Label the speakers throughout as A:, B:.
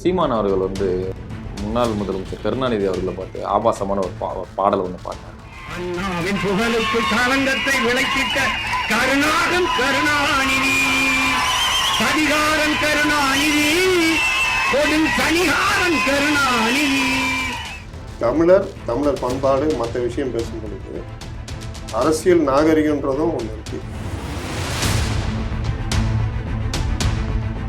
A: சீமான் அவர்கள் வந்து முன்னாள் முதலமைச்சர் கருணாநிதி அவர்களை பார்த்து ஆபாசமான ஒரு பாடல் ஒன்று பாட்டாங்க.
B: அண்ணாவின் புகழுக்கு களங்கத்தை விளைக்கிட்ட கருணாகன் கருணாநிதி, சதிகாரன் கருணாநிதி, கொடும் சனிகாரன் கருணாநிதி.
C: தமிழர் பண்பாடு மற்ற விஷயம் பேசும் பொழுது அரசியல் நாகரிகன்றதும் ஒன்று இருக்கு.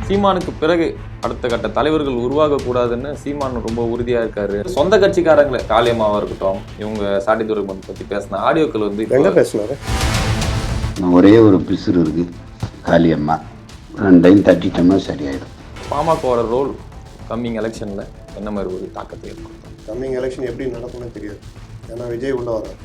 A: சீமானுக்கு பிறகு அடுத்த கட்ட தலைவர்கள் உருவாக கூடாதுன்னு சீமான் ரொம்ப உறுதியா இருக்காரு. சொந்த கட்சிக்காரங்களை காளியம்மாவா இருக்கட்டும், இவங்க சாட்டித்துறை பத்தி பேசின ஆடியோக்கள் வந்து
C: எங்க பேசினாரு.
D: ஒரே ஒரு பிசுறு இருக்கு, காளியம்மா 2 டைம் தட்டிட்டோம்னா சரியாயிடும்.
A: பாமகவோட ரோல் கம்மிங் எலெக்ஷன்ல என்ன மாதிரி ஒரு தாக்கத்தை ஏற்படுத்தும்?
C: கம்மிங் எலெக்ஷன் எப்படி நடக்கும்னு தெரியாது. ஏன்னா விஜய் உள்ள வராது.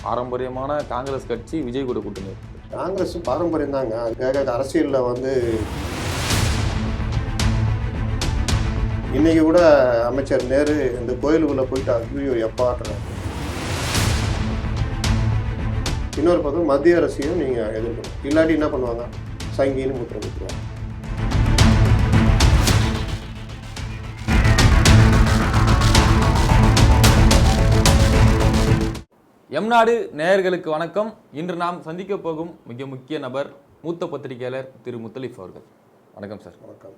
A: பாரம்பரியமான காங்கிரஸ் கட்சி விஜய் கூட கூட்டணி.
C: காங்கிரஸ் பாரம்பரியம் தாங்க. அதுக்காக அரசியலில் வந்து இன்னைக்கு கூட அமைச்சர் நேரு இந்த கோயிலுக்குள்ளே போயிட்டு ஐயோ எப்பாடுறாரு. இன்னொரு பக்கம் மத்திய அரசையும் நீங்கள் எதிர்க்கணும். இல்லாட்டி என்ன பண்ணுவாங்க, சங்கின்னு முத்திரை கொடுத்துருவாங்க.
A: எம்நாடு நேயர்களுக்கு வணக்கம். இன்று நாம் சந்திக்க போகும் மிக முக்கிய நபர் மூத்த பத்திரிகையாளர் திரு முத்தலீஃப் அவர்கள். வணக்கம் சார்.
C: வணக்கம்.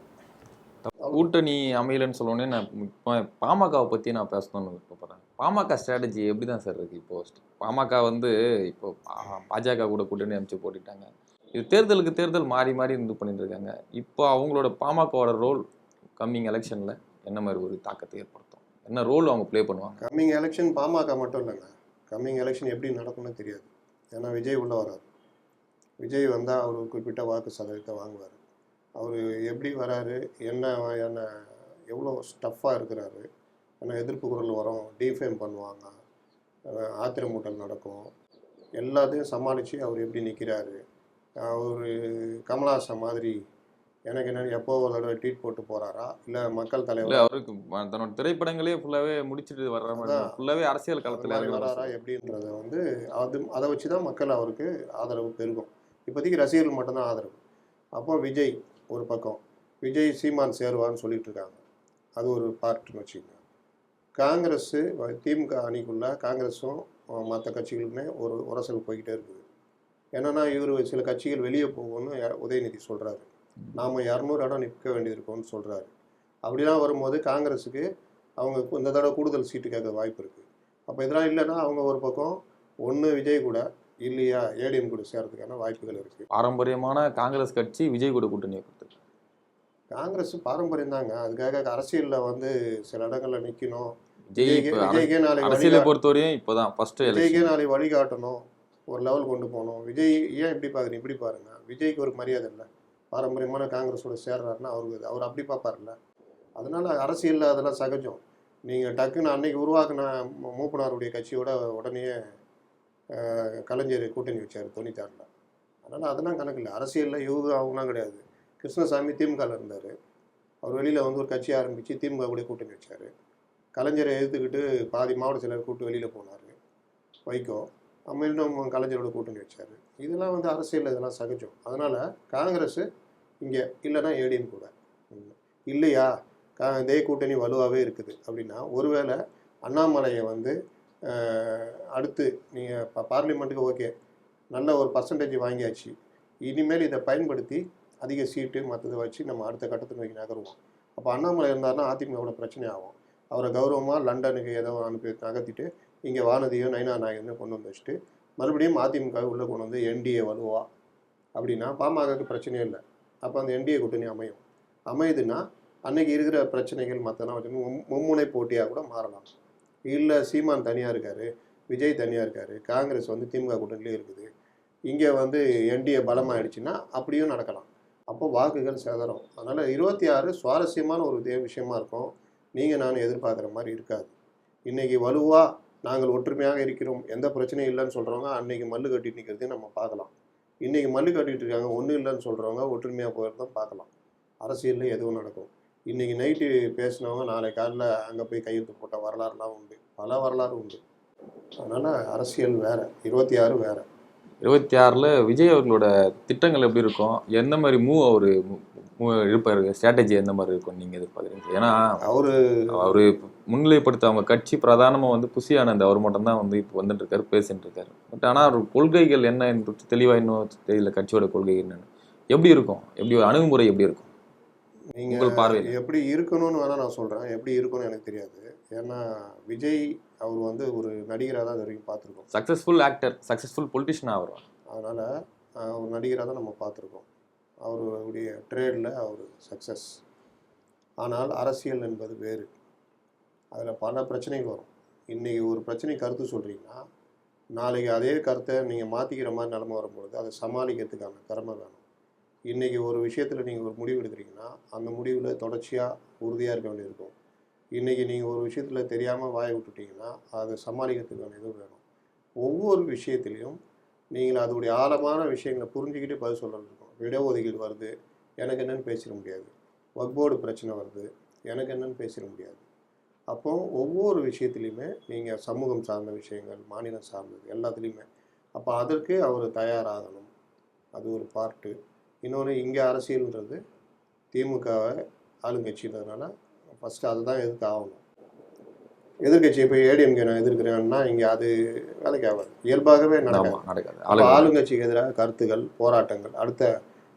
A: கூட்டணி அமையலன்னு சொல்லணுன்னே நான் இப்போ பாமகவை பற்றி நான் பேசணும்னு விருப்பப்படுறேன். பாமக ஸ்ட்ராட்டஜி எப்படி தான் சார் இருக்குது? இப்போ பாமக வந்து இப்போ பாஜக கூட கூட்டணி அமைச்சு போட்டுட்டாங்க. இது தேர்தல் மாறி இது பண்ணிட்டு இருக்காங்க. இப்போ அவங்களோட பாமகவோட ரோல் கம்மிங் எலெக்ஷனில் என்ன மாதிரி ஒரு தாக்கத்தை ஏற்படுத்தும்? என்ன ரோல் அவங்க ப்ளே பண்ணுவாங்க?
C: கம்மிங் எலெக்ஷன் பாமக மட்டும் இல்லைங்க, கம்மிங் எலெக்ஷன் எப்படி நடக்கும்னு தெரியாது. ஏன்னா விஜய் உள்ளே வராது. விஜய் வந்தால் அவர் குறிப்பிட்ட வாக்கு சதவீதத்தை வாங்குவார். அவர் எப்படி வராரு, என்ன எவ்வளோ ஸ்டஃப்பாக இருக்கிறாரு, ஏன்னா எதிர்ப்பு குரல் வரும், டிஃபேம் பண்ணுவாங்க, ஆத்திரமூட்டல் நடக்கும், எல்லாத்தையும் சமாளித்து அவர் எப்படி நிற்கிறாரு. அவர் கமலஹாசன் மாதிரி எனக்கு என்ன எப்போ ஒரு தடவை ட்வீட் போட்டு போகிறாரா, இல்லை மக்கள் தலைவர்
A: அவருக்கு தன்னோட திரைப்படங்களே ஃபுல்லாகவே முடிச்சுட்டு வர்ற மாதிரி ஃபுல்லாகவே அரசியல் களத்தில்
C: வராரா எப்படின்றத வந்து அதை வச்சு தான் மக்கள் அவருக்கு ஆதரவு பெருகும். இப்போதைக்கு ரசிகர்கள் மட்டும்தான் ஆதரவு. அப்போ விஜய் ஒரு பக்கம், விஜய் சீமான் சேருவான்னு சொல்லிட்டு இருக்காங்க. அது ஒரு பார்ட்டுன்னு வச்சுக்கோங்க. காங்கிரஸு திமுக அணிக்குள்ள காங்கிரஸும் மற்ற கட்சிகளுமே ஒரு உரசல் போய்கிட்டே இருக்குது. என்னென்னா இவர் சில கட்சிகள் வெளியே போகும்னு உதயநிதி சொல்கிறாரு. நாம் 200 இடம் நிற்க வேண்டியது இருக்கோம்னு சொல்கிறாரு. அப்படிலாம் வரும்போது காங்கிரஸுக்கு அவங்க இந்த தடவை கூடுதல் சீட்டு கேட்க வாய்ப்பு இருக்குது. அப்போ இதெல்லாம் இல்லைன்னா அவங்க ஒரு பக்கம் ஒன்று விஜய் கூட இல்லையா ஏடிஎம் கூட சேர்றதுக்கான வாய்ப்புகள் இருக்குது.
A: பாரம்பரியமான காங்கிரஸ் கட்சி விஜய் கூட கூட்டணி கொடுத்து
C: காங்கிரஸ் பாரம்பரியம் தாங்க. அதுக்காக அரசியலில் வந்து சில இடங்களில் நிற்கணும்.
A: விஜய்க்கே நாளைக்கு பொறுத்தவரையும் இப்போதான் ஃபர்ஸ்ட்
C: விஜய்க்கே நாளைக்கு வழிகாட்டணும், ஒரு லெவல் கொண்டு போகணும். விஜய் ஏன் இப்படி பார்க்குறீங்க? இப்படி பாருங்க, விஜய்க்கு ஒரு மரியாதை இல்லை. பாரம்பரியமான காங்கிரஸோட சேர்றாருன்னா அவர் அப்படி பார்ப்பார்ல. அதனால அரசியலில் அதெல்லாம் சகஜம். நீங்கள் டக்குன்னு அன்னைக்கு உருவாக்குன மூப்பனாருடைய கட்சியோட உடனே கலைஞர் கூட்டணி வச்சார் 96. அதனால் அதெல்லாம் கணக்கு இல்லை. அரசியலில் இவங்க அவங்களாம் கிடையாது. கிருஷ்ணசாமி திமுகவில் இருந்தார். அவர் வெளியில் வந்து ஒரு கட்சி ஆரம்பித்து திமுக கூட கூட்டணி வச்சார். கலைஞரை எதிர்த்துக்கிட்டு பாதி மாவட்ட செயலர் கூட்டு வெளியில் போனார். வைகோ மீண்டும் கலைஞரோட கூட்டணி வச்சார். இதெல்லாம் வந்து அரசியலில் இதெல்லாம் சகஜம். அதனால் காங்கிரஸ் இங்கே இல்லைன்னா ஏடிஎம் கூட இல்லையா இதே கூட்டணி வலுவாகவே இருக்குது அப்படின்னா ஒருவேளை அண்ணாமலையை வந்து அடுத்து நீங்கள் பார்லிமெண்ட்டுக்கு ஓகே நல்ல ஒரு பர்சன்டேஜ் வாங்கியாச்சு, இனிமேல் இதை பயன்படுத்தி அதிக சீட்டு மற்றதை வச்சு நம்ம அடுத்த கட்டத்தை நோக்கி நகருவோம். அப்போ அண்ணாமலை இருந்தாருன்னா அதிமுகவோட பிரச்சனை ஆகும். அவரை கௌரவமாக லண்டனுக்கு ஏதோ அனுப்பி நகர்த்திட்டு இங்கே வானதியோ நைனா நாயகன்னு கொண்டு வந்து வச்சுட்டு மறுபடியும் அதிமுக உள்ளே கொண்டு வந்து என்டிஏ வலுவா அப்படின்னா பாமகக்கு பிரச்சனையே இல்லை. அப்போ அந்த என்டிஏ கூட்டணி அமையுதுன்னா அன்னைக்கு இருக்கிற பிரச்சனைகள் மற்றெல்லாம் வச்சு மும்முனை போட்டியாக கூட மாறலாம். இல்லை சீமான் தனியாக இருக்கார், விஜய் தனியாக இருக்கார், காங்கிரஸ் வந்து திமுக கூட்டணிலே இருக்குது, இங்கே வந்து என்டிஏ பலமாகிடுச்சுன்னா அப்படியும் நடக்கலாம். அப்போ வாக்குகள் சேதறம். அதனால் 26 சுவாரஸ்யமான ஒரு விஷயமா இருக்கும். நீங்கள் நான் எதிர்பார்க்குற மாதிரி இருக்காது. இன்றைக்கி வலுவாக நாங்கள் ஒற்றுமையாக இருக்கிறோம், எந்த பிரச்சனையும் இல்லைன்னு சொல்கிறவங்க அன்றைக்கி மல்லு கட்டிட்டு நிற்கிறதையும் நம்ம பார்க்கலாம். இன்றைக்கி மல்லு கட்டிகிட்டு இருக்காங்க, ஒன்றும் இல்லைன்னு சொல்கிறவங்க ஒற்றுமையாக போகிறதும் பார்க்கலாம். அரசியலில் எதுவும் நடக்கும். இன்றைக்கி நைட்டு பேசினவங்க நாளை காலையில் அங்கே போய் கையெழுத்து போட்ட வரலாறுலாம் உண்டு, பல வரலாறு உண்டு. அதனால் அரசியல் வேறு, 26 வேறு.
A: 26ல் விஜய் அவர்களோட திட்டங்கள் எப்படி இருக்கும், எந்த மாதிரி மூவ் அவர் இருப்பார், ஸ்ட்ராட்டஜி எந்த மாதிரி இருக்கும் நீங்கள் எதிர்பார்க்குறீங்க? ஏன்னா அவர் முன்னிலைப்படுத்த அவங்க கட்சி பிரதானமாக வந்து புசி ஆனந்த் அவர் மட்டும்தான் வந்து இப்போ வந்துட்டு இருக்காரு, பேசிட்டு இருக்காரு. பட் ஆனால் அவர் கொள்கைகள் என்ன தெளிவாக இன்னும் தெரியல, கட்சியோட கொள்கை என்னன்னு எப்படி இருக்கும், எப்படி ஒரு அணுகுமுறை எப்படி இருக்கும் உங்கள் பார்வையில்?
C: எப்படி இருக்கணும்னு வேணால் நான் சொல்கிறேன், எப்படி இருக்கணும்னு எனக்கு தெரியாது. ஏன்னா விஜய் அவர் வந்து ஒரு நடிகராக தான் இது வரைக்கும் பார்த்துருக்கோம்.
A: சக்ஸஸ்ஃபுல் ஆக்டர், சக்ஸஸ்ஃபுல் பொலிட்டிஷியனாக வருவார்.
C: அதனால் ஒரு நடிகராக தான் நம்ம பார்த்துருக்கோம். அவருடைய ட்ரேடில் அவர் சக்ஸஸ். ஆனால் அரசியல் என்பது வேறு. அதில் பல பிரச்சனைகள் வரும். இன்றைக்கி ஒரு பிரச்சனை கருத்து சொல்கிறீங்கன்னா நாளைக்கு அதே கருத்தை நீங்கள் மாற்றிக்கிற மாதிரி நிலமை வரும்பொழுது அதை சமாளிக்கிறதுக்கான திறமை வேணும். இன்றைக்கி ஒரு விஷயத்தில் நீங்கள் ஒரு முடிவு எடுக்கிறீங்கன்னா அந்த முடிவில் தொடர்ச்சியாக உறுதியாக இருக்க வேண்டியிருக்கும். இன்றைக்கி நீங்கள் ஒரு விஷயத்தில் தெரியாமல் வாயை விட்டுட்டிங்கன்னா அதை சமாளிக்கிறதுக்கான இது வேணும். ஒவ்வொரு விஷயத்துலையும் நீங்கள் அதோடைய ஆழமான விஷயங்களை புரிஞ்சுக்கிட்டு பதில் சொல்கிறது இருக்கும். இடஒதுக்கீடு வருது, எனக்கு என்னென்னு பேசிட முடியாது. வக்போர்டு பிரச்சனை வருது, எனக்கு என்னென்னு பேசிட முடியாது. அப்போ ஒவ்வொரு விஷயத்துலையுமே நீங்கள் சமூகம் சார்ந்த விஷயங்கள், மாநிலம் சார்ந்தது எல்லாத்துலேயுமே அப்போ அதற்கு அவர் தயாராகணும். அது ஒரு பார்ட்டு. இன்னொன்று, இங்கே அரசியல்ன்றது திமுகவை ஆளுங்கட்சின்றதுனால ஃபஸ்ட்டு அதுதான் எதிர்த்து ஆகணும். எதிர்கட்சி இப்போ ஏடிஎம்கே நான் எதிர்க்கிறேன்னா இங்கே அது வேலைக்கு ஆகாது, இயல்பாகவே நடக்காது. ஆளுங்கட்சிக்கு எதிராக கருத்துக்கள், போராட்டங்கள் அடுத்த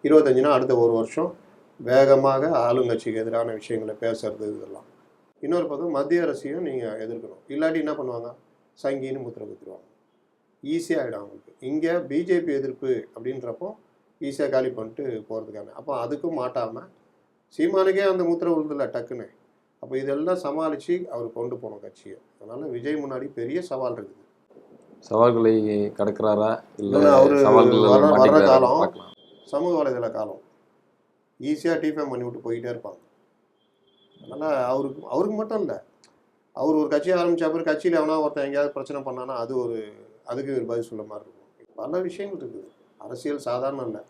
C: 25 அடுத்த ஒரு வருஷம் வேகமாக ஆளுங்கட்சிக்கு எதிரான விஷயங்களை பேசுறது இதெல்லாம். இன்னொரு பக்கம் மத்திய அரசையும் நீங்கள் எதிர்க்கணும். இல்லாட்டி என்ன பண்ணுவாங்க, சங்கின்னு முத்திரை குத்துருவாங்க. ஈஸியாக ஆகிடும் அவங்களுக்கு. இங்கே பிஜேபி எதிர்ப்பு அப்படின்றப்போ ஈஸியாக காலி பண்ணிட்டு போகிறதுக்கான அப்போ அதுக்கும் மாட்டாமல் சீமானுக்கே அந்த முத்திரை விழுதில்ல டக்குன்னு. அப்போ இதெல்லாம் சமாளித்து அவர் கொண்டு போகணும் கட்சியை. அதனால் விஜய் முன்னாடி பெரிய சவால் இருக்குது.
A: சவால்களை கடக்கிறாரா இல்லை
C: அவர் வர்ற காலம்
A: பார்க்கலாம்.
C: சமூக வலைதள காலம் ஈஸியாக டிஃபேம் பண்ணி விட்டு போயிட்டே இருப்பாங்க. அதனால் அவருக்கு மட்டும் இல்லை, அவர் ஒரு கட்சி ஆரம்பித்த அப்புறம் கட்சியில் எவனா ஒருத்தன் எங்கேயாவது பிரச்சனை பண்ணானா அதுக்கு ஒரு பதில் சொல்ல மாதிரி இருக்கும். பல விஷயங்கள் இருக்குது. அரசியல் சாதாரணம் இல்லை.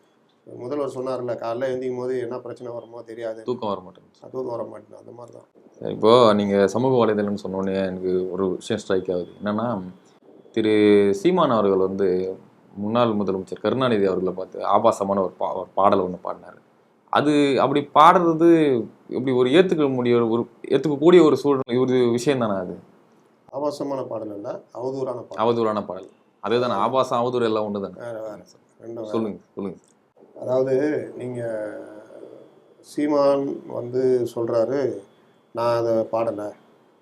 C: முதல்வர் சொன்னார்ல, காலைல எழுந்திக்கும் போது என்ன பிரச்சனை வருமோ தெரியாது,
A: தூக்கம் வர மாட்டேங்குது.
C: தூக்கம் வர மாட்டேங்குது. அந்த மாதிரி தான்.
A: இப்போது நீங்கள் சமூக வலைதளம்னு சொன்னோன்னே எனக்கு ஒரு விஷயம் ஸ்ட்ரைக் ஆகுது. என்னென்னா, திரு சீமான் அவர்கள் வந்து முன்னாள் முதலமைச்சர் கருணாநிதி அவர்களை பார்த்து ஆபாசமான ஒரு பாடல் ஒன்று பாடினார். அது அப்படி பாடுறது இப்படி ஒரு ஏற்றுக்கக்கூடிய ஒரு சூழ்நிலை, ஒரு விஷயம் தானே அது?
C: ஆபாசமான பாடல் இல்லை,
A: அவதூறான பாடல். அதே தானே, ஆபாசம் அவதூறு எல்லாம் ஒன்று தானே? சொல்லுங்க.
C: அதாவது நீங்கள் சீமான் வந்து சொல்கிறாரு, நான் அதை பாடலை,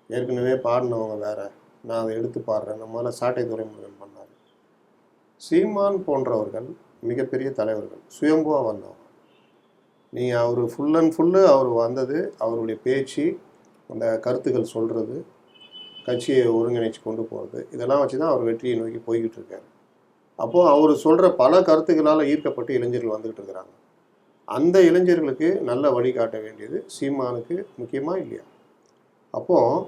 C: ஏற்கனவே பாடினவங்க வேறு, நான் அதை எடுத்து பாடுறேன், நம்மளால் சாட்டை துறைமுருகன் பண்ணார். சீமான் போன்றவர்கள் மிகப்பெரிய தலைவர்கள், சுயம்புவாக வந்தவங்க. நீங்கள் அவர் ஃபுல் அண்ட் ஃபுல்லு அவர் வந்தது அவருடைய பேச்சு, அந்த கருத்துக்கள் சொல்கிறது, கட்சியை ஒருங்கிணைச்சு கொண்டு போகிறது, இதெல்லாம் வச்சு தான் அவர் வெற்றியை நோக்கி போய்கிட்டு இருக்காரு. அப்போது அவர் சொல்கிற பல கருத்துக்களால் ஈர்க்கப்பட்டு இளைஞர்கள் வந்துக்கிட்டு இருக்கிறாங்க. அந்த இளைஞர்களுக்கு நல்ல வழிகாட்ட வேண்டியது சீமானுக்கு முக்கியமாக இல்லையா? அப்போது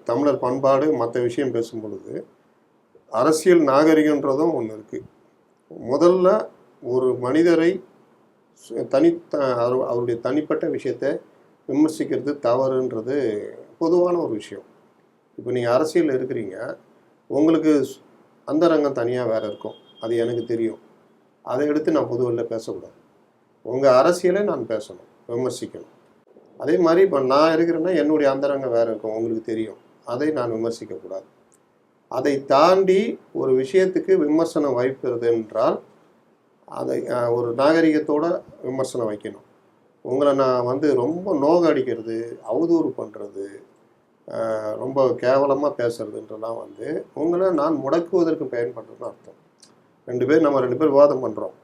C: தமிழர் பண்பாடு மற்ற விஷயம் பேசும் பொழுது அரசியல் நாகரிகன்றதும் ஒன்று இருக்குது. முதல்ல ஒரு மனிதரை அவருடைய தனிப்பட்ட விஷயத்தை விமர்சிக்கிறது தவறுன்றது பொதுவான ஒரு விஷயம். இப்போ நீங்கள் அரசியலில் இருக்கிறீங்க, உங்களுக்கு அந்தரங்கம் தனியாக வேறு இருக்கும், அது எனக்கு தெரியும். அதை எடுத்து நான் பொதுவெளியில் பேசக்கூடாது. உங்கள் அரசியலை நான் பேசணும், விமர்சிக்கணும். அதே மாதிரி இப்போ நான் இருக்கிறேன்னா என்னுடைய அந்தரங்கம் வேறு இருக்கும், உங்களுக்கு தெரியும், அதை நான் விமர்சிக்கக்கூடாது. அதை தாண்டி ஒரு விஷயத்துக்கு விமர்சனம் வைக்கிறது என்றால் அதை ஒரு நாகரிகத்தோடு விமர்சனம் வைக்கணும். உங்களை நான் வந்து ரொம்ப நோகடிக்கிறது, அவதூறு பண்ணுறது, ரொம்ப கேவலமாக பேசுறதுன்றலாம் வந்து உங்களை நான் முடக்குவதற்கு பயன்படுறதுன்னு அர்த்தம். ரெண்டு பேர் விவாதம் பண்ணுறோம்,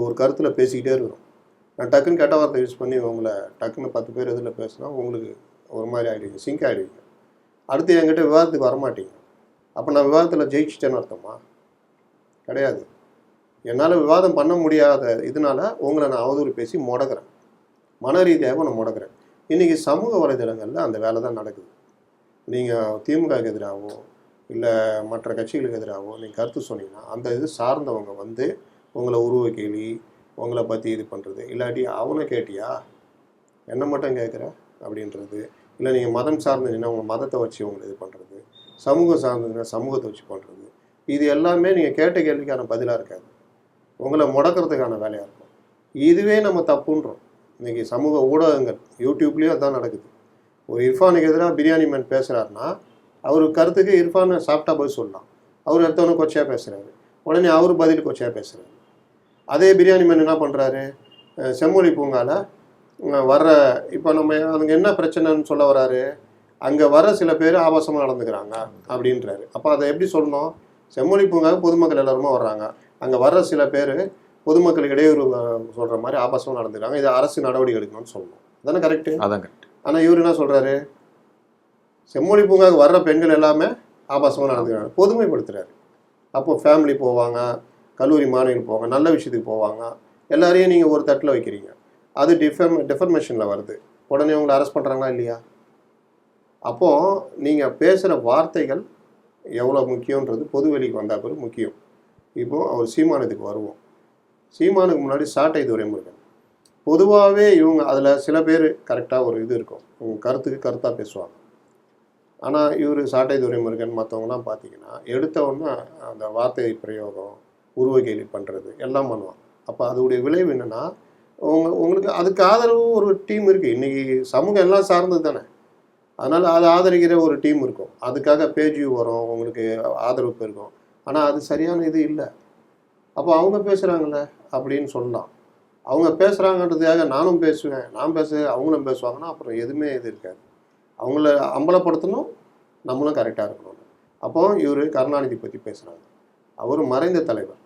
C: ஒரு கருத்தில் பேசிக்கிட்டே இருக்கிறோம். நான் டக்குன்னு கெட்ட வார்த்தை யூஸ் பண்ணி உங்களை டக்குன்னு 10 பேர் எதில் பேசினா உங்களுக்கு ஒரு மாதிரி ஆகிடுவீங்க, சிங்க் ஆகிடுவீங்க. அடுத்து என்கிட்ட விவாதத்துக்கு வரமாட்டீங்க. அப்போ நான் விவாதத்தில் ஜெயிச்சிட்டேன்னு அர்த்தமா? கிடையாது. என்னால் விவாதம் பண்ண முடியாத இதனால உங்களை நான் அவதூறு பேசி முடக்கிறேன், மன ரீதியாக நான் முடக்கிறேன். இன்றைக்கி சமூக வலைதளங்களில் அந்த வேலை தான் நடக்குது. நீங்கள் திமுகவுக்கு எதிராகவோ இல்லை மற்ற கட்சிகளுக்கு எதிராகவோ நீங்கள் கருத்து சொன்னீங்கன்னா அந்த இது சார்ந்தவங்க வந்து உங்களை உருவ கேலி, உங்களை பற்றி இது பண்ணுறது, இல்லாட்டி அவனை கேட்டியா என்ன மட்டும் கேட்குற அப்படின்றது, இல்லை நீங்கள் மதம் சார்ந்ததுன்னா உங்கள் மதத்தை வச்சு உங்களை இது பண்ணுறது, சமூகம் சார்ந்ததுன்னா சமூகத்தை வச்சு பண்ணுறது, இது எல்லாமே நீங்கள் கேட்ட கேள்விக்கான பதிலாக இருக்காது, உங்களை முடக்கிறதுக்கான வேலையாக இருக்கும். இதுவே நம்ம தப்புன்றோம். இன்றைக்கி சமூக ஊடகங்கள் யூடியூப்லேயும் அதுதான் நடக்குது. ஒரு இர்ஃபானுக்கு எதிராக பிரியாணி மேன் பேசுகிறாருன்னா அவர் கருத்துக்கு இர்ஃபானை சாப்பிட்டா பதில் சொல்லலாம். அவர் எடுத்தவொன்னே கொச்சையாக பேசுகிறாரு, உடனே அவர் பதில் கொச்சையாக பேசுகிறாரு. அதே பிரியாணி மேன் என்ன பண்ணுறாரு, செம்மொழி பூங்காவில் வர்ற இப்போ நம்ம அதுங்க என்ன பிரச்சனைன்னு சொல்ல வராரு, அங்கே வர சில பேர் ஆபாசமாக நடந்துக்கிறாங்க அப்படின்றாரு. அப்போ அதை எப்படி சொல்லணும், செம்மொழி பூங்காவுக்கு பொதுமக்கள் எல்லாருமே வர்றாங்க, அங்கே வர்ற சில பேர் பொதுமக்களுக்கு இடையூறு சொல்கிற மாதிரி ஆபாசமாக நடந்துக்கிறாங்க, இதை அரசு நடவடிக்கை எடுக்கணும்னு சொல்லணும். அதானே கரெக்டு?
A: அதான் கரெக்ட்.
C: ஆனால் இவர் என்ன சொல்கிறாரு, செம்மொழி பூங்காவுக்கு வர்ற பெண்கள் எல்லாமே ஆபாசமாக நடந்துக்கிறாங்க, பொதுமைப்படுத்துகிறாரு. அப்போது ஃபேமிலி போவாங்க, கல்லூரி மாணவிகள் போவாங்க, நல்ல விஷயத்துக்கு போவாங்க, எல்லாரையும் நீங்கள் ஒரு தட்டில் வைக்கிறீங்க. அது டிஃபர்மேஷனில் வருது, உடனே உங்களை அரெஸ்ட் பண்ணுறாங்களா இல்லையா? அப்போது நீங்கள் பேசுகிற வார்த்தைகள் எவ்வளோ முக்கியன்றது பொது வெளிக்கு வந்தால் பிறகு முக்கியம். இப்போது அவர் சீமானத்துக்கு வருவோம். சீமானுக்கு முன்னாடி சாட்டை துரைமுருகன். பொதுவாகவே இவங்க அதில் சில பேர் கரெக்டாக ஒரு இது இருக்கும், உங்கள் கருத்துக்கு கருத்தாக பேசுவாங்க. ஆனால் இவர் சாட்டை துரைமுருகன் மற்றவங்களாம் பார்த்தீங்கன்னா எடுத்தவொன்னே அந்த வார்த்தை பிரயோகம், உருவ கேலி பண்ணுறது எல்லாம் பண்ணுவாங்க. அப்போ அதோடைய விளைவு என்னென்னா, உங்களுக்கு அதுக்கு ஆதரவு ஒரு டீம் இருக்குது. இன்றைக்கி சமூகம் எல்லாம் சார்ந்தது தானே, அதனால் அதை ஆதரிக்கிற ஒரு டீம் இருக்கும். அதுக்காக பேஜ் வரும், உங்களுக்கு ஆதரவு இருக்கும். ஆனால் அது சரியான இது இல்லை. அப்போ அவங்க பேசுகிறாங்களே அப்படின்னு சொல்லலாம். அவங்க பேசுகிறாங்கன்றதுக்காக நானும் பேசுவேன், நான் அவங்களும் பேசுவாங்கன்னா அப்புறம் எதுவுமே இது இருக்காது. அவங்கள அம்பலப்படுத்தணும், நம்மளும் கரெக்டாக இருக்கணும். அப்போ இவர் கருணாநிதி பற்றி பேசுகிறாங்க, அவர் மறைந்த தலைவர்,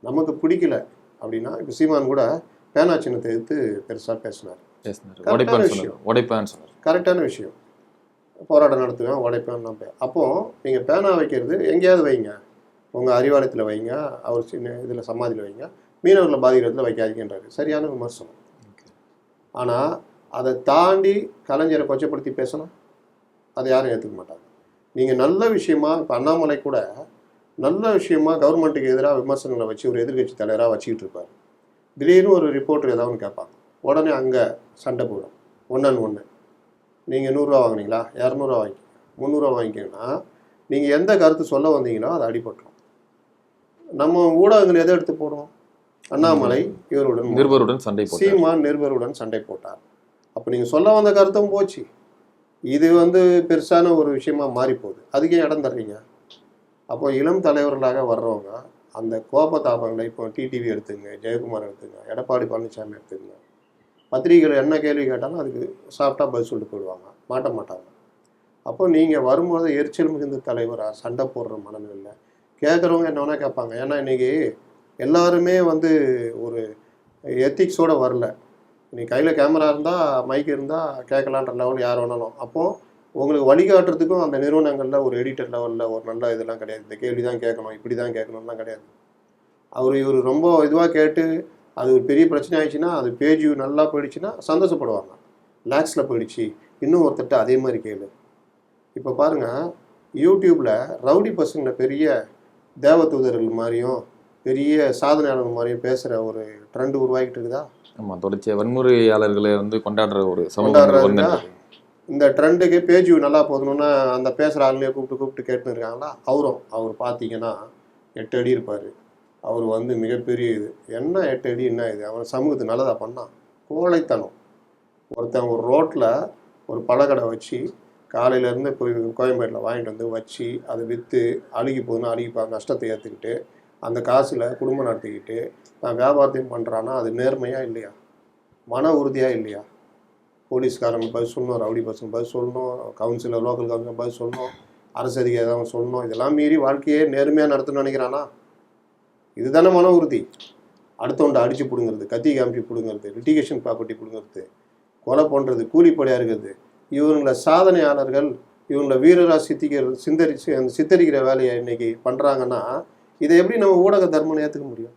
C: நமக்கு பிடிக்கல அப்படின்னா இப்போ சீமான் கூட பேனா சின்னத்தை எடுத்து பெருசாக பேசினார். கரெக்டான விஷயம். போராட்டம் நடத்துவேன், உடைப்பேன். அப்போது நீங்கள் பேனா வைக்கிறது எங்கேயாவது வைங்க, உங்கள் அறிவாலயத்தில் வைங்க, அவர் சின்ன இதில் சமாதியில் வைங்க, மீனவர்களை பாதிக்கிறதுல வைக்காதீங்கன்றாரு. சரியான விமர்சனம். ஆனால் அதை தாண்டி கலைஞரை கொச்சப்படுத்தி பேசணும், அதை யாரும் ஏற்றுக்க மாட்டாங்க. நீங்கள் நல்ல விஷயமா, இப்போ அண்ணாமலை கூட நல்ல விஷயமா கவர்மெண்ட்டுக்கு எதிராக விமர்சனங்களை வச்சு ஒரு எதிர்கட்சி தலைவராக வச்சுக்கிட்டு இருப்பார். திடீர்னு ஒரு ரிப்போர்ட்டர் ஏதாவது கேட்பாங்க, உடனே அங்கே சண்டை போடும், 1-on-1. நீங்கள் 100 ரூபா வாங்கினீங்களா, 200 ரூபா வாங்கிக்க, 300 ரூபா வாங்கிக்கன்னா நீங்கள் எந்த கருத்து சொல்ல வந்தீங்களோ அதை அடிபட்டுரும். நம்ம ஊடகங்கள் எதை எடுத்து போடுவோம், அண்ணாமலை இவருடன்
A: சண்டை,
C: சீமான் நிருபருடன் சண்டை போட்டார். அப்போ நீங்கள் சொல்ல வந்த கருத்தும் போச்சு. இது பெருசான ஒரு விஷயமா மாறி போகுது. அதுக்கே இடம் தர்றீங்க. அப்போ இளம் தலைவர்களாக வர்றவங்க அந்த கோபதாபங்களை, இப்போ டிடிவி எடுத்துங்க, ஜெயக்குமார் எடுத்துங்க, எடப்பாடி பழனிசாமி எடுத்துங்க, பத்திரிகைகள் என்ன கேள்வி கேட்டாலும் அதுக்கு சாஃப்டாக பதில் சொல்லிட்டு போயிடுவாங்க, மாட்ட மாட்டாங்க. அப்போ நீங்கள் வரும்போது எரிச்சல் மிகுந்த தலைவராக சண்டை போடுற மனநிலை கேட்குறவங்க என்ன வேணால் கேட்பாங்க. ஏன்னா இன்றைக்கி எல்லாருமே ஒரு எத்திக்ஸோடு வரல. நீ கையில் கேமரா இருந்தால், மைக் இருந்தால் கேட்கலான்ற லெவல் யார் வேணாலும். அப்போது உங்களுக்கு வழிகாட்டுறதுக்கும் அந்த நிறுவனங்களில் ஒரு எடிட்டர் லெவலில் ஒரு நல்ல இதெல்லாம் கிடையாது. இந்த கேள்வி தான் கேட்கணும், இப்படி தான் கேட்கணும்லாம் கிடையாது. இவர் ரொம்ப இதுவாக கேட்டு அது ஒரு பெரிய பிரச்சனை ஆயிடுச்சுன்னா, அது பேஜ் நல்லா போயிடுச்சுன்னா சந்தோஷப்படுவாங்க. லேக்ஸில் போயிடுச்சு, இன்னும் ஒருத்தட்ட அதே மாதிரி கேளு. இப்போ பாருங்கள், யூடியூப்பில் ரவுடி பசங்களை பெரிய தேவதூதர்கள் மாதிரியும் பெரிய சாதனையாளர்கள் மாதிரியும் பேசுகிற ஒரு ட்ரெண்ட் உருவாகிட்டு இருக்குதா?
A: ஆமாம், தொடர்ச்சியாக வன்முறையாளர்களை கொண்டாடுற ஒரு சமுதாயம்.
C: இந்த ட்ரெண்டுக்கு பேஜ் நல்லா போகணுன்னா அந்த பேசுகிற ஆளுங்களே கூப்பிட்டு கேட்டுன்னு இருக்காங்களா? அவர் பார்த்தீங்கன்னா 8 அடி இருப்பார். அவர் மிகப்பெரிய இது. என்ன 8 அடி என்ன இது? அவன் சமூகத்துக்கு நல்லதாக பண்ணான். கோழைத்தனம். ஒருத்தன் ஒரு ரோட்டில் ஒரு பழக்கடை வச்சு காலையிலேருந்து போய் கோயம்பேட்டில் வாங்கிட்டு வச்சு அதை விற்று அழுகி போகுதுன்னு நஷ்டத்தை ஏற்றுக்கிட்டு அந்த காசில் குடும்பம் நடத்திக்கிட்டு நான் வியாபாரத்தையும் பண்ணுறான்னா அது நேர்மையாக இல்லையா? மன உறுதியாக இல்லையா? போலீஸ்காரங்க பதில் சொல்லணும், ரவுடி பசங்க பதில் சொல்லணும், கவுன்சிலர் லோக்கல் கவுன்சிலர் பதில் சொல்லணும், அரசு அதிகாரி ஏதாவது சொல்லணும். இதெல்லாம் மீறி வாழ்க்கையே நேர்மையாக நடத்தணும்னு நினைக்கிறானா? இதுதானே மன உறுதி. அடுத்தவன்ட்ட அடித்து பிடுங்கிறது, கத்தி காமிச்சு பிடுங்கிறது, லிட்டிகேஷன் ப்ராப்பர்ட்டி பிடுங்கிறது, கொலை பண்ணுறது, கூலிப்படையாக இருக்கிறது. இவங்களை சாதனையாளர்கள், இவங்களை வீரராக சித்தரிக்கிற வேலையை இன்னைக்கு பண்ணுறாங்கன்னா இதை எப்படி நம்ம ஊடக தர்மம் ஏற்றுக்க முடியும்?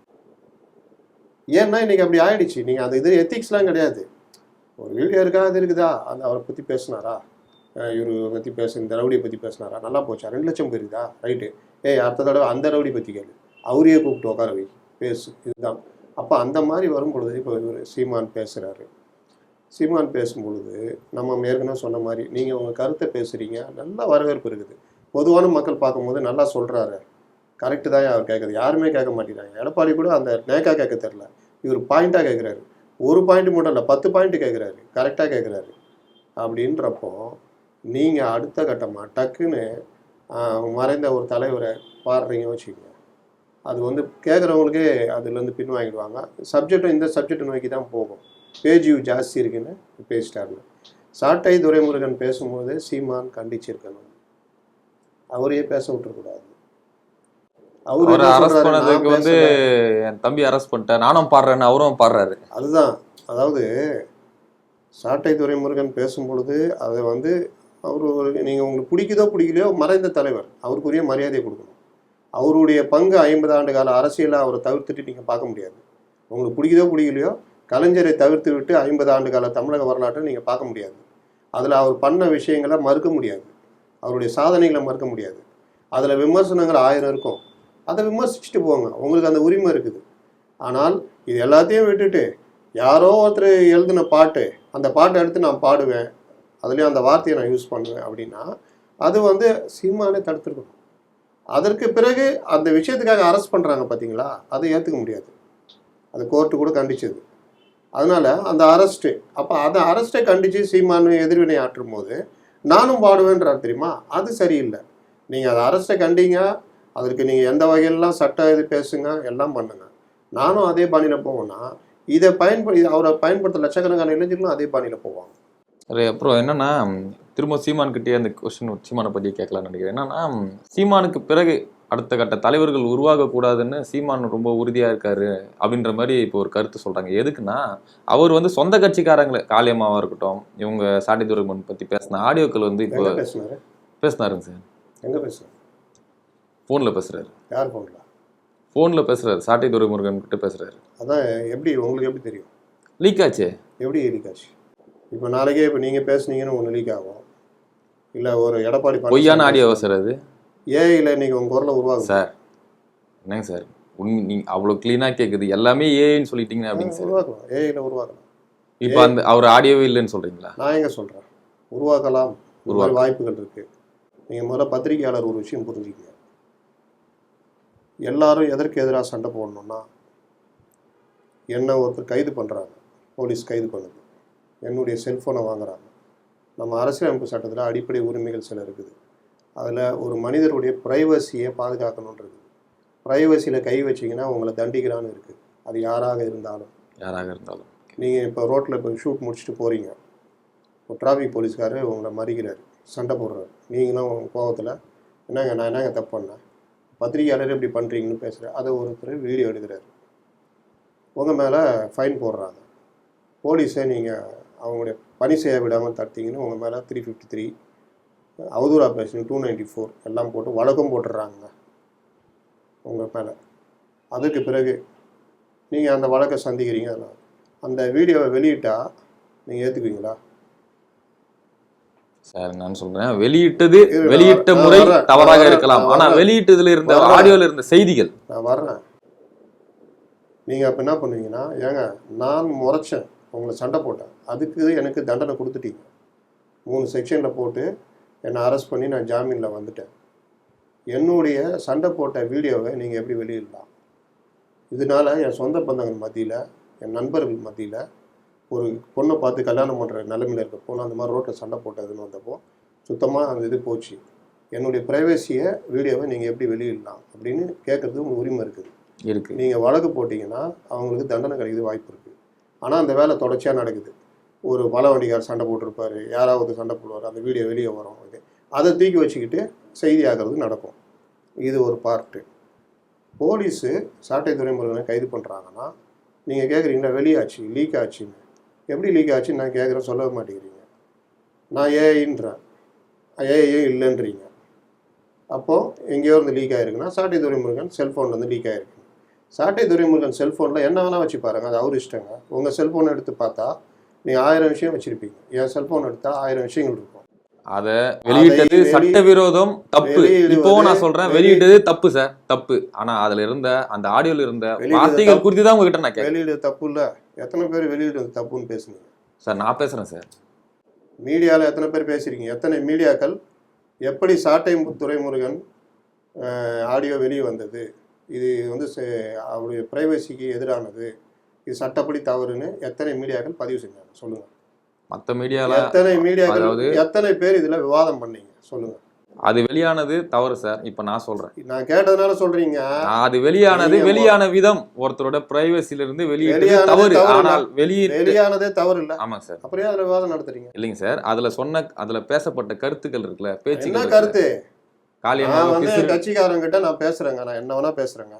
C: ஏன்னா இன்றைக்கி அப்படி ஆயிடுச்சு. நீங்கள் அந்த இது எத்திக்ஸ்லாம் கிடையாது. ஒரு வீடியோ இருக்கா, அது இருக்குதா, அந்த அவரை பற்றி பேசினாரா, இவர் பற்றி இந்த ரவுடியை பற்றி பேசினாரா, நல்லா போச்சா, 2 லட்சம் இருக்குதா, ரைட்டு, அடுத்த தடவை அந்த ரவுடி பற்றி கேளு, அவரையே கூப்பிட்டு உட்கார வை, பேசு, இதுதான். அப்போ அந்த மாதிரி வரும்பொழுது இப்போ இவர் சீமான் பேசுகிறாரு. சீமான் பேசும்பொழுது நம்ம ஏற்கனவே சொன்ன மாதிரி நீங்கள் உங்கள் கருத்தை பேசுகிறீங்க, நல்ல வரவேற்பு இருக்குது. பொதுவான மக்கள் பார்க்கும்போது நல்லா சொல்கிறாரு, கரெக்டு தான் அவர் கேட்குறது. யாருமே கேட்க மாட்டேங்கிறாங்க. எடப்பாடி கூட அந்த நேக்கா கேட்க தெரில, இவர் பாயிண்ட்டாக கேட்குறாரு. ஒரு பாயிண்ட் மட்டும் இல்லை, 10 பாயிண்ட் கேட்குறாரு, கரெக்டாக கேட்குறாரு. அப்படின்றப்போ நீங்கள் அடுத்த கட்டமாக டக்குன்னு மறைந்த ஒரு தலைவரை பாடுறீங்க வச்சுக்கோங்க, அது வந்து கேட்குறவங்களுக்கே அதுலேருந்து பின்வாங்கிடுவாங்க. சப்ஜெக்டும் இந்த சப்ஜெக்டை நோக்கி தான் போகும். பேஜ் வியூ ஜாஸ்தி இருக்குன்னு பேசிட்டாருன்னு. சாட்டை துரைமுருகன் பேசும்போது சீமான் கண்டிச்சிருக்கணும், அவரையே பேச விட்டுறக்கூடாது.
A: அவரை அரெஸ்ட் பண்ணதுக்கு வந்து என் தம்பி அரெஸ்ட் பண்ணிட்டேன், நானும் பாடுறேன்னு அவரும் பாடுறாரு.
C: அதுதான், அதாவது சாட்டை துரைமுருகன் பேசும்பொழுது அதை வந்து அவர் நீங்கள் உங்களுக்கு பிடிக்குதோ பிடிக்கலையோ மறைந்த தலைவர், அவருக்குரிய மரியாதையை கொடுக்கணும். அவருடைய பங்கு 50 ஆண்டு கால அரசியலை அவரை தவிர்த்துட்டு நீங்கள் பார்க்க முடியாது. உங்களுக்கு பிடிக்குதோ பிடிக்கலையோ கலைஞரை தவிர்த்து விட்டு 50 ஆண்டு கால தமிழக வரலாற்றை நீங்கள் பார்க்க முடியாது. அதில் அவர் பண்ண விஷயங்களை மறுக்க முடியாது, அவருடைய சாதனைகளை மறுக்க முடியாது. அதில் விமர்சனங்கள் 1000 இருக்கும், அதை விமர்சிச்சுட்டு போங்க, உங்களுக்கு அந்த உரிமை இருக்குது. ஆனால் இது எல்லாத்தையும் விட்டுட்டு யாரோ ஒருத்தர் எழுதின பாட்டு, அந்த பாட்டை எடுத்து நான் பாடுவேன், அதுலேயும் அந்த வார்த்தையை நான் யூஸ் பண்ணுவேன் அப்படின்னா அது வந்து சீமானே தடுத்துருக்கணும். அதற்கு பிறகு அந்த விஷயத்துக்காக அரெஸ்ட் பண்ணுறாங்க பார்த்தீங்களா, அதை ஏற்றுக்க முடியாது. அது கோர்ட்டு கூட கண்டிச்சது. அதனால் அந்த அரெஸ்ட்டு, அப்போ அந்த அரெஸ்ட்டை கண்டித்து சீமானு எதிர்வினை ஆற்றும் போது நானும் பாடுவேன்றார் தெரியுமா, அது சரியில்லை. நீங்கள் அதை அரெஸ்ட்டை கண்டிங்க, அதற்கு நீங்கள் எந்த வகையிலலாம் சட்ட இது பேசுங்க, எல்லாம் பண்ணுங்க. நானும் அதே பாணியில் போவேன்னா இதை அவரை பயன்படுத்த லட்சக்கணக்கான இளைஞர்களும் அதே பாணியில் போவாங்க.
A: அப்புறம் என்னன்னா, திரும்ப சீமான் கிட்டே அந்த கொஸ்டின் சீமானை பற்றி கேட்கலான்னு நினைக்கிறேன். என்னன்னா, சீமானுக்கு பிறகு அடுத்த கட்ட தலைவர்கள் உருவாகக்கூடாதுன்னு சீமான் ரொம்ப உறுதியாக இருக்காரு அப்படின்ற மாதிரி இப்போ ஒரு கருத்து சொல்கிறாங்க. எதுக்குன்னா, அவர் வந்து சொந்த கட்சிக்காரங்களை, காளியம்மாவாக இருக்கட்டும், இவங்க சாட்டை துரைமுருகன் பற்றி பேசின ஆடியோக்கள் வந்து இப்போ பேசினாருங்க சார்.
C: எங்கே பேசுகிறார்?
A: ஃபோனில் பேசுகிறாரு.
C: யார் ஃபோனில்?
A: ஃபோனில் பேசுகிறாரு, சாட்டை துரைமுருகன் கிட்ட பேசுகிறாரு.
C: அதான் எப்படி உங்களுக்கு எப்படி தெரியும்?
A: லீக் ஆச்சு.
C: எப்படி லீக் ஆச்சு? இப்போ நாளைக்கே இப்போ நீங்கள் பேசுனீங்கன்னு ஒன்று லீக் ஆகும், இல்லை ஒரு எடப்பாடி
A: பொய்யான ஆடியோவா சார் அது?
C: ஏஐயில் நீங்கள் உங்கள் குரலை உருவாகும்
A: சார். என்னங்க சார் உண்மை, நீங்கள் அவ்வளோ க்ளீனாக கேட்குது, எல்லாமே ஏஐன்னு சொல்லிட்டீங்க அப்படிங்க சார்.
C: உருவாக்கலாம், ஏஐயில் உருவாக்கலாம்.
A: இப்போ அந்த அவர் ஆடியோவே இல்லைன்னு சொல்கிறீங்களா?
C: நான் எங்கே சொல்கிறேன், உருவாக்கலாம், வாய்ப்புகள் இருக்குது. நீங்கள் முதல்ல பத்திரிகையாளர் ஒரு விஷயம் புரிஞ்சுக்கங்க. எல்லாரும் எதற்கு எதிராக சண்டை போடணும்னா, என்னை ஒருத்தர் கைது பண்ணுறாங்க, போலீஸ் கைது பண்ணுது, என்னுடைய செல்ஃபோனை வாங்குறாங்க. நம்ம அரசியலமைப்பு சட்டத்தில் அடிப்படை உரிமைகள் சில இருக்குது. அதில் ஒரு மனிதருடைய ப்ரைவசியை பாதுகாக்கணுன்றது. ப்ரைவசியில் கை வச்சிங்கன்னா உங்களை தண்டிக்கிறான்னு இருக்குது. அது யாராக இருந்தாலும். நீங்கள் இப்போ ரோட்டில் இப்போ ஷூட் முடிச்சுட்டு போகிறீங்க, ஒரு டிராஃபிக் போலீஸ்காரர் உங்களை மறிக்கிறார், சண்டை போடுறாரு. நீங்களும் உங்கள் கோபத்தில் என்னங்க நான் என்னங்க தப்பு பண்ணேன், பத்திரிகையாளர் எப்படி பண்ணுறீங்கன்னு பேசுகிறேன். அதை ஒருத்தர் வீடியோ எடுக்கிறாரு, உங்கள் மேலே ஃபைன் போடுறாங்க. போலீஸை நீங்கள் அவங்களுடைய பணி செய்ய விடாமல் தடுத்தீங்கன்னு உங்கள் மேலே 353, அவதூறா பேசுங்க 294 எல்லாம் போட்டு வழக்கம் போட்டுடுறாங்க உங்கள் மேலே. அதுக்கு பிறகு நீங்கள் அந்த வழக்கை சந்திக்கிறீங்க. அந்த வீடியோவை வெளியிட்டால் நீங்கள் ஏற்றுக்குவீங்களா?
A: சார் நான் சொல்றேன், வெளியிட்ட முறை தவறாக இருக்கலாம், ஆனா வெளியிட்டதுல இருந்த ஆடியோல இருந்த செய்திகள்.
C: நான் வர்றேன். நீங்கள் அப்போ என்ன பண்ணுவீங்கன்னா, ஏங்க நான் முறைச்சேன், உங்களை சண்டை போட்டேன், அதுக்கு எனக்கு தண்டனை கொடுத்துட்டீங்க, 3 செக்ஷனில் போட்டு என்னை அரெஸ்ட் பண்ணி நான் ஜாமீனில் வந்துட்டேன், என்னுடைய சண்டை போட்ட வீடியோவை நீங்கள் எப்படி வெளியிடலாம்? இதனால் என் சொந்த பந்தங்கள் மத்தியில், என் நண்பர்கள் மத்தியில் ஒரு பொண்ணை பார்த்து கல்யாணம் பண்ணுற நிலைமையில் இருக்க பொண்ணு அந்த மாதிரி ரோட்டில் சண்டை போட்டதுன்னு வந்தப்போ சுத்தமாக அந்த இது போச்சு. என்னுடைய ப்ரைவசியை வீடியோவை நீங்கள் எப்படி வெளியிடலாம் அப்படின்னு கேட்குறதுக்கு உங்களுக்கு உரிமை இருக்குது. நீங்கள் வழக்கு போட்டிங்கன்னா அவங்களுக்கு தண்டனை கிடைக்குது, வாய்ப்பு இருக்குது. ஆனால் அந்த வேலை தொடர்ச்சியாக நடக்குது. ஒரு பல வண்டிக்கார் சண்டை போட்டிருப்பார், யாராவது சண்டை போடுவார், அந்த வீடியோ வெளியே வரும், இது அதை தூக்கி வச்சுக்கிட்டு செய்தி ஆகிறது நடக்கும். இது ஒரு பார்ட்டு. போலீஸு சாட்டை துரைமுருகனை கைது பண்ணுறாங்கன்னா நீங்கள் கேட்குறீங்களா வெளியாச்சு, லீக் ஆச்சுன்னு. எப்படி லீக் ஆச்சுன்னு நான் கேட்குறேன், சொல்ல மாட்டேங்கிறீங்க. நான் ஏஐன்றேன், ஏஐயே இல்லைன்றீங்க. அப்போது எங்கேயோ இருந்து லீக் ஆகிருக்குன்னா சாட்டை துரைமுருகன் செல்ஃபோன்லேருந்து லீக் ஆகிருக்கு. சாட்டை துரைமுருகன் செல்ஃபோனில் என்ன வேணால் வச்சு பாருங்கள், அது அவர் இஷ்டங்க. உங்கள் செல்ஃபோனை எடுத்து பார்த்தா நீங்கள் 1000 விஷயம் வச்சுருப்பீங்க, என் செல்ஃபோன் எடுத்தால் 1000 விஷயங்கள் இருக்கும்.
A: அதை வெளியிட்டது சட்டவிரோதம், தப்பு. இப்போ நான் சொல்றேன், வெளியிட்டது தப்பு சார், தப்பு. ஆனா அதுல இருந்த அந்த ஆடியோல இருந்த வார்த்தைகள் குறித்து தான் உங்ககிட்ட நான் கேட்கிறேன்.
C: வெளியிடு தப்பு இல்ல. எத்தனை பேர் வெளியிடு தப்புன்னு பேசுனீங்க
A: சார்? நான் பேசுறேன் சார்.
C: மீடியாவில் எத்தனை பேர் பேசுறீங்க? எத்தனை மீடியாக்கள் எப்படி சாட்டை துரைமுருகன் ஆடியோ வெளியே வந்தது, இது வந்து அவருடைய ப்ரைவசிக்கு எதிரானது, இது சட்டப்படி தவறுன்னு எத்தனை மீடியாக்கள் பதிவு செஞ்சாங்க சொல்லுங்கள்?
A: மற்ற மீடியால
C: எத்தனை மீடியாக்கள்,
A: அதாவது
C: எத்தனை பேர் இதில் விவாதம் பண்ணீங்க சொல்லுங்கள்?
A: அது வெளியானது தவறு சார். இப்போ நான் சொல்றேன்,
C: நான் கேட்டதுனால சொல்றீங்க.
A: அது வெளியான விதம் ஒருத்தரோட பிரைவசில இருந்து வெளியிட்டது
C: வெளியானது
A: தவறு.
C: தவறு இல்ல.
A: ஆனால்
C: வெளியானதே தவறு இல்லை.
A: ஆமாங்க சார்.
C: அப்புறம் அதில் விவாதம் நடத்துறீங்க?
A: இல்லைங்க சார், அதுல பேசப்பட்ட கருத்துக்கள் இருக்குல்ல,
C: என்ன
A: பேச்சுக்கள்
C: கருத்து?
A: காளியம்மா
C: நான் வந்து
A: பிசுறு
C: கட்சிக்காரங்கிட்ட நான் பேசுறேங்க, நான் என்ன வேணா பேசுறேங்க,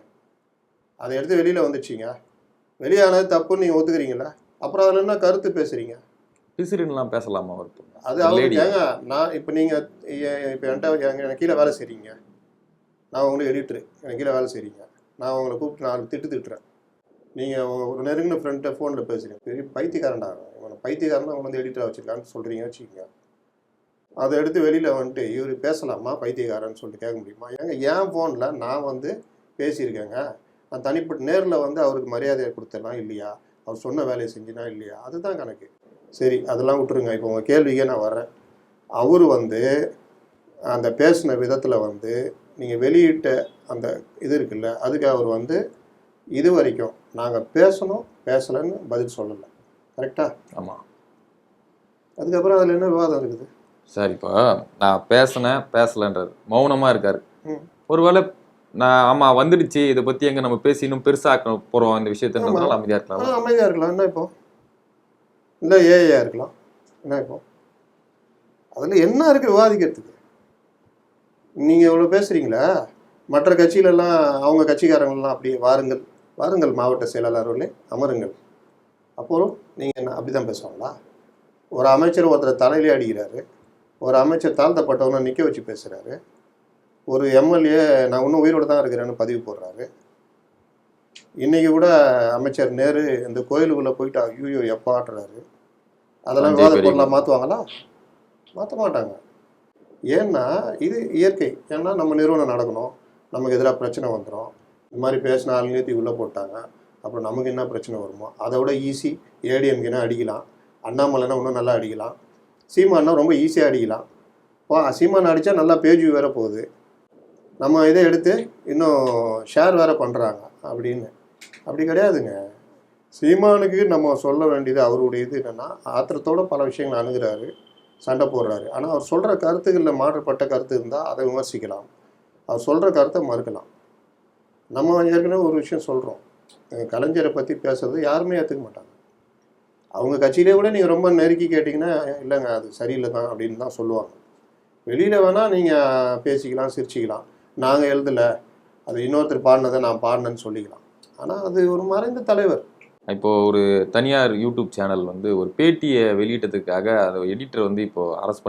C: அதை எடுத்து வெளியில வந்துடுச்சிங்க, வெளியானது தப்புன்னு நீங்க ஒத்துக்கிறீங்களா? அப்புறம் அதில் என்ன கருத்து பேசுறீங்க?
A: பிசுறுலாம் பேசலாமா?
C: அது அவருக்கு ஏங்க, நான் இப்போ நீங்கள் இப்போ என்கிட்ட எனக்கு கீழே வேலை செய்கிறீங்க, நான் உங்களுக்கு எடிட்ரு, எனக்கு கீழே வேலை செய்கிறீங்க, நான் உங்களை கூப்பிட்டு 4 திட்டுறேன், நீங்கள் ஒரு நெருங்கின ஃப்ரெண்ட்டை ஃபோனில் பேசுகிறீங்க, பெரிய பைத்தியக்காரன்டா, இவனை பைத்தியக்காரன் அவனை வந்து எடிட்டராக வச்சுருக்கான்னு சொல்கிறீங்க வச்சுக்கோங்க. அதை எடுத்து வெளியில் வந்துட்டு இவர் பேசலாமா பைத்தியக்காரன்னு சொல்லிட்டு கேட்க முடியுமா? ஏங்க என் ஃபோனில் நான் வந்து பேசியிருக்கேங்க, நான் தனிப்பட்ட நேரில் வந்து அவருக்கு மரியாதையை கொடுத்தனா இல்லையா, அவர் சொன்ன வேலையை செஞ்சினா இல்லையா, அதுதான் கணக்கு. சரி, அதெல்லாம் விட்டுருங்க. இப்போ உங்கள் கேள்விக்கே நான் வர்றேன். அவர் வந்து அந்த பேசின விதத்தில் வந்து நீங்கள் வெளியிட்ட அந்த இது இருக்குல்ல, அதுக்கு அவர் வந்து இது வரைக்கும் நாங்கள் பேசணும் பேசலைன்னு பதில் சொல்லலை, கரெக்டா?
A: ஆமாம்.
C: அதுக்கப்புறம் அதில் என்ன விவாதம் இருக்குது
A: சார்? இப்போ நான் பேசலைன்றார், மௌனமாக இருக்காரு. ஒருவேளை நான் ஆமாம் வந்துடுச்சு, இதை பற்றி எங்கே நம்ம பேசி இன்னும் பெருசாக்க போகிறோம் இந்த விஷயத்தினால அமைதியாக இருக்கலாம்.
C: அமைதியாக இருக்கலாம், என்ன இப்போ? இல்லை ஏஐயா இருக்கலாம், என்ன இப்போ? அதில் என்ன இருக்குது விவாதிக்கிறதுக்கு? நீங்கள் இவ்வளோ பேசுகிறீங்களா? மற்ற கட்சியிலெல்லாம் அவங்க கட்சிக்காரங்கள்லாம் அப்படியே வாருங்கள் வாருங்கள் மாவட்ட செயலாளர்களே அமருங்கள், அப்புறம் நீங்கள் என்ன அப்படி தான் பேசுவாங்களா? ஒரு அமைச்சர் ஒருத்தர் தலையிலே அடிக்கிறாரு, ஒரு அமைச்சர் தாழ்த்தப்பட்டவனை நிற்க வச்சு பேசுகிறாரு, ஒரு எம்எல்ஏ நான் இன்னும் உயிரோடு தான் இருக்கிறேன்னு பதிவு போடுறாரு. இன்றைக்கி கூட அமைச்சர் நேரு இந்த கோயிலுக்குள்ளே போயிட்டு ஐயோ எப்பாட்டுறாரு. அதெல்லாம் விவாத பொருளாக மாற்றுவாங்களா? மாற்ற மாட்டாங்க. ஏன்னா இது இயற்கை. ஏன்னா நம்ம நிறுவனம் நடக்கணும், நமக்கு எதிராக பிரச்சனை வந்துடும், இந்த மாதிரி பேசின ஆள் நிறுத்தி உள்ளே போட்டாங்க, அப்புறம் நமக்கு என்ன பிரச்சனை வருமோ அதை விட ஈஸி. ஏடிஎம்கேனா அடிக்கலாம், அண்ணாமலைனா இன்னும் நல்லா அடிக்கலாம், சீமானா ரொம்ப ஈஸியாக அடிக்கலாம். சீமான் அடித்தா நல்லா பேஜ் வேறு போகுது, நம்ம இதை எடுத்து இன்னும் ஷேர் வேறு பண்ணுறாங்க அப்படின்னு. அப்படி கிடையாதுங்க. சீமானுக்கு நம்ம சொல்ல வேண்டியது அவருடைய இது என்னென்னா, ஆத்திரத்தோடு பல விஷயங்களை அணுகிறாரு, சண்டை போடுறாரு. ஆனால் அவர் சொல்கிற கருத்துக்களில் மாற்றப்பட்ட கருத்து இருந்தால் அதை விமர்சிக்கலாம், அவர் சொல்கிற கருத்தை மறுக்கலாம். நம்ம ஏற்கனவே ஒரு விஷயம் சொல்கிறோம், கலைஞரை பற்றி பேசுறது யாருமே ஏற்றுக்க மாட்டாங்க. அவங்க கட்சியிலே கூட நீங்கள் ரொம்ப நெருக்கி கேட்டிங்கன்னா இல்லைங்க அது சரியில்லை தான் அப்படின்னு தான் சொல்லுவாங்க. வெளியில் வேணால் நீங்கள் பேசிக்கலாம், சிரிச்சிக்கலாம், நாங்கள் எழுதலை, அது இன்னொருத்தர் பாடினதை நான் பாடினேன்னு சொல்லிக்கலாம். ஆனால் அது ஒரு மறைந்த தலைவர்.
A: இப்போது ஒரு தனியார் யூடியூப் சேனல் வந்து ஒரு பேட்டியை வெளியிட்டதுக்காக அந்த எடிட்டர் வந்து இப்போது அரெஸ்ட்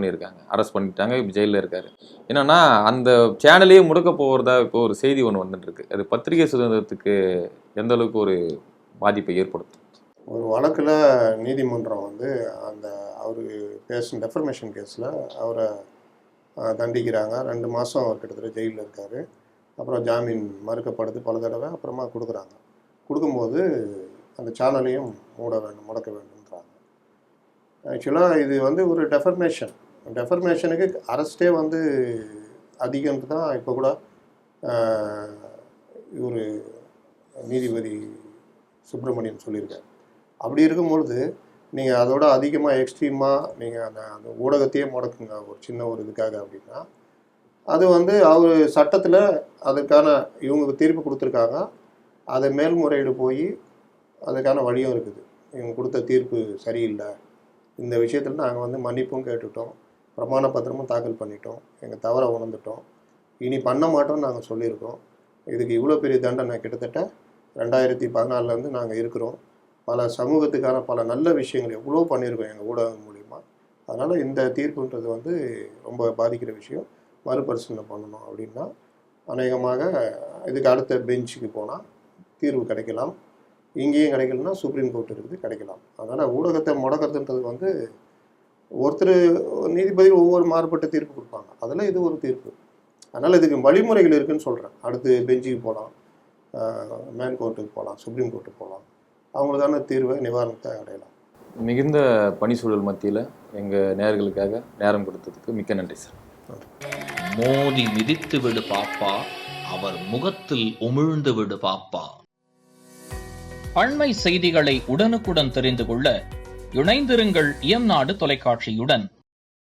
A: பண்ணிட்டாங்க, இப்போ ஜெயிலில் இருக்காரு. என்னன்னா அந்த சேனலையே முடக்க போகிறதா இப்போ ஒரு செய்தி ஒன்று வந்துட்டுருக்கு. அது பத்திரிகை சுதந்திரத்துக்கு எந்த அளவுக்கு ஒரு பாதிப்பை ஏற்படுத்தும்?
C: ஒரு வழக்கில் நீதிமன்றம் வந்து அந்த அவர் பேசின டெஃபர்மேஷன் கேஸில் அவரை தண்டிக்கிறாங்க. 2 மாதம் அவர் கிட்டத்தட்ட ஜெயிலில் இருக்கார். அப்புறம் ஜாமீன் மறுக்கப்படுது பல தடவை, அப்புறமா கொடுக்குறாங்க. கொடுக்கும்போது அந்த சேனலையும் முடக்க வேண்டும்ன்றாங்க. ஆக்சுவலாக இது வந்து ஒரு டெஃபர்மேஷனுக்கு அரெஸ்டே வந்து அதிகம்னு தான் இப்போ கூட இவர் நீதிபதி சுப்பிரமணியன் சொல்லியிருக்காரு. அப்படி இருக்கும்பொழுது நீங்கள் அதோட அதிகமாக எக்ஸ்ட்ரீமாக நீங்கள் அந்த ஊடகத்தையே முடக்குங்க ஒரு சின்ன ஒரு இதுக்காக அப்படின்னா, அது வந்து அவர் சட்டத்தில் அதுக்கான இவங்க தீர்ப்பு கொடுத்துருக்காங்க, அதை மேல்முறையீடு போய் அதுக்கான வழியும் இருக்குது. இவங்க கொடுத்த தீர்ப்பு சரியில்லை, இந்த விஷயத்தில் நாங்கள் வந்து மன்னிப்பும் கேட்டுட்டோம், பிரமாண பத்திரமும் தாக்கல் பண்ணிட்டோம், எங்கள் தவறை உணர்ந்துட்டோம், இனி பண்ண மாட்டோம்னு நாங்கள் சொல்லியிருக்கோம், இதுக்கு இவ்வளோ பெரிய தண்டனை கிட்டத்தட்ட 2014 நாங்கள் இருக்கிறோம், பல சமூகத்துக்கான பல நல்ல விஷயங்கள் எவ்வளோ பண்ணியிருக்கோம் எங்கள் ஊடகம் மூலிமா, அதனால் இந்த தீர்ப்புன்றது வந்து ரொம்ப பாதிக்கிற விஷயம், மறுபரிசீலனை பண்ணணும் அப்படின்னா அநேகமாக இதுக்கு அடுத்த பெஞ்சுக்கு போனால் தீர்வு கிடைக்கலாம், இங்கேயும் கிடைக்கலன்னா சுப்ரீம் கோர்ட் இருக்குது கிடைக்கலாம். அதனால் ஊடகத்தை முடக்கிறதுன்றது வந்து ஒருத்தர் நீதிபதிகள் ஒவ்வொரு மாறுபட்ட தீர்ப்பு கொடுப்பாங்க, அதில் இது ஒரு தீர்ப்பு. அதனால் இதுக்கு வழிமுறைகள் இருக்குதுன்னு சொல்கிறேன். அடுத்து பெஞ்சுக்கு போகலாம், மேல் கோர்ட்டுக்கு போகலாம், சுப்ரீம் கோர்ட்டுக்கு போகலாம், அவங்களுக்கான தீர்வை நிவாரணத்தை அடையலாம்.
A: மிகுந்த பணிச்சூழல் மத்தியில் எங்கள் நேயர்களுக்காக நேரம் கொடுத்ததுக்கு மிக்க நன்றி சார்.
C: நன்றி.
E: மோதி மிதித்து விடு பாப்பா, அவர் முகத்தில் உமிழ்ந்து விடு பாப்பா. அண்மை செய்திகளை உடனுக்குடன் தெரிந்து கொள்ள இணைந்திருங்கள் இயம்நாடு தொலைக்காட்சியுடன்.